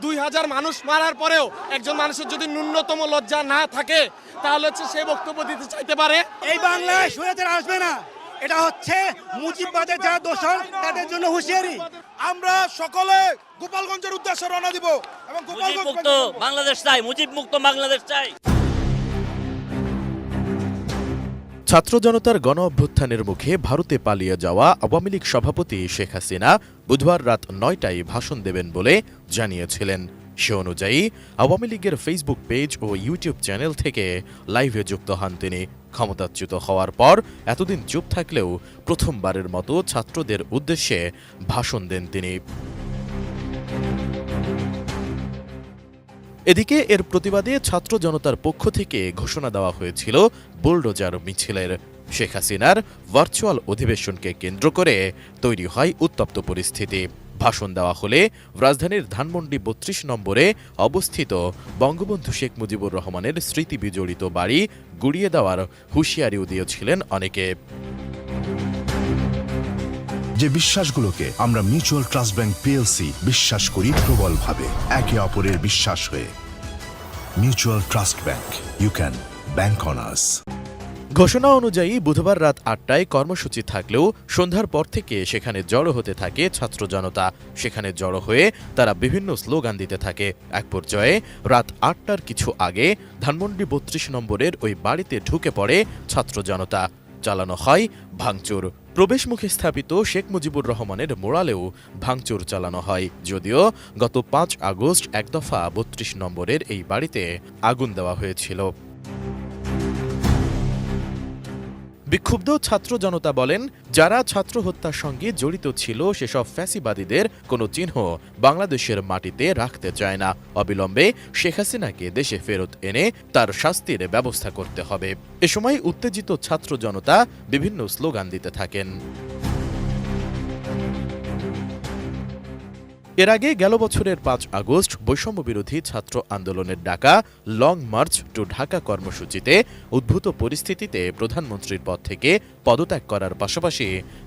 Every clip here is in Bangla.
2000 মানুষ মারার পরেও একজন মানুষের যদি ন্যূনতম লজ্জা না থাকে তাহলে হচ্ছে সে বক্তব্য দিতে চাইতে পারে। এই বাংলায় স্বৈরাচার আসবে না, এটা হচ্ছে মুজিববাদের যারা দোষর তাদের জন্য হুঁশিয়ারি। আমরা সকলে গোপালগঞ্জের উদ্দেশ্যে রওনা দিব এবং মুজিব মুক্ত বাংলাদেশ চাই, মুজিব মুক্ত বাংলাদেশ চাই। ছাত্র জনতার গণ অভ্যুত্থানের মুখে ভারতে পালিয়ে যাওয়া আওয়ামী লীগ সভাপতি শেখ হাসিনা বুধবার রাত 9টায় ভাষণ দেবেন বলে জানিয়েছিলেন। সে অনুযায়ী আওয়ামী লীগের ফেসবুক পেজ ও ইউটিউব চ্যানেল থেকে লাইভে যুক্ত হন তিনি। ক্ষমতাচ্যুত হওয়ার পর এতদিন চুপ থাকলেও প্রথমবারের মতো ছাত্রদের উদ্দেশ্যে ভাষণ দেন তিনি। এদিকে এর প্রতিবাদে ছাত্র জনতার পক্ষ থেকে ঘোষণা দেওয়া হয়েছিল বুলডোজার মিছিলের। শেখ হাসিনার ভার্চুয়াল অধিবেশনকে কেন্দ্র করে তৈরি হয় উত্তপ্ত পরিস্থিতি। ভাষণ দেওয়া হলে রাজধানীর ধানমন্ডি ৩২ নম্বরে অবস্থিত বঙ্গবন্ধু শেখ মুজিবুর রহমানের স্মৃতি বিজড়িত বাড়ি গুড়িয়ে দেওয়ার হুঁশিয়ারিও দিয়েছিলেন অনেকে। যে বিশ্বাসগুলোকে আমরা মিউচুয়াল ট্রাস্ট ব্যাংক পিএলসি বিশ্বাস করি প্রবলভাবে, একে অপরের বিশ্বাস হয়ে। Mutual trust bank, you can bank on us. ঘোষণা অনুযায়ী বুধবার রাত 8টায় কর্মসূচি থাকলেও সন্ধ্যার পর থেকে সেখানে জড়ো হতে থাকে ছাত্র জনতা। সেখানে জড়ো হয়ে তারা বিভিন্ন স্লোগান দিতে থাকে। এক পর্যায়ে রাত 8টার কিছু আগে ধানমন্ডি ৩২ নম্বরের ওই বাড়িতে ঢুকে পড়ে ছাত্র জনতা। চালানো হয় ভাঙচুর। প্রবেশমুখে স্থাপিত শেখ মুজিবুর রহমানের মোড়ালেও ভাঙচুর চালানো হয়। যদিও গত 5 আগস্ট এক দফা ৩২ নম্বরের এই বাড়িতে আগুন দেওয়া হয়েছিল। বিক্ষুব্ধ ছাত্র জনতা বলেন, যারা ছাত্র হত্যার সঙ্গে জড়িত ছিল সেসব ফ্যাসিবাদীদের কোনো চিহ্ন বাংলাদেশের মাটিতে রাখতে চায় না। অবিলম্বে শেখ হাসিনাকে দেশে ফেরত এনে তার শাস্তির ব্যবস্থা করতে হবে। এ সময় উত্তেজিত ছাত্র জনতা বিভিন্ন স্লোগান দিতে থাকেন। এর আগে গেল বছরের 5 আগস্ট বৈষম্য বিরোধী ছাত্র আন্দোলনের ডাকা লং মার্চ টু ঢাকা কর্মসূচিতে উদ্ভূত পরিস্থিতিতে প্রধানমন্ত্রীর পদ থেকে পদত্যাগ করার পাশাপাশি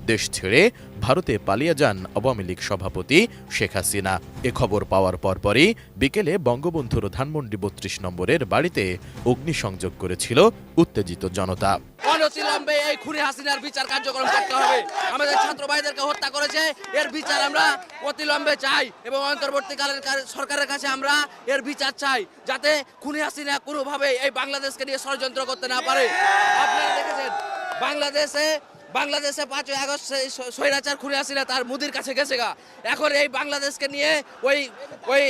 দেশ ছেড়ে ভারতে পালিয়ে যান আওয়ামী লীগ সভাপতি শেখ হাসিনা। এ খবর পাওয়ার পরপরই বিকেলে বঙ্গবন্ধুর ধানমন্ডি ৩২ নম্বরের বাড়িতে অগ্নিসংযোগ করেছিল উত্তেজিত জনতা। অনতিবিলম্বে এই খুনি হাসিনার বিচার কার্যক্রম করতে হবে। আমাদের ছাত্র ভাইদেরকে হত্যা করেছে, এর বিচার আমরা অতিলম্বে চাই এবং অন্তর্বর্তীকালীন সরকারের কাছে আমরা এর বিচার চাই, যাতে খুনি হাসিনা কোনোভাবে এই বাংলাদেশকে নিয়ে ষড়যন্ত্র করতে না পারে। আপনারা দেখেছেন বাংলাদেশে 5 আগস্ট স্বৈরাচার খুনি হাসিনা তার মুদির কাছে গেছে গা। এখন এই বাংলাদেশকে নিয়ে ওই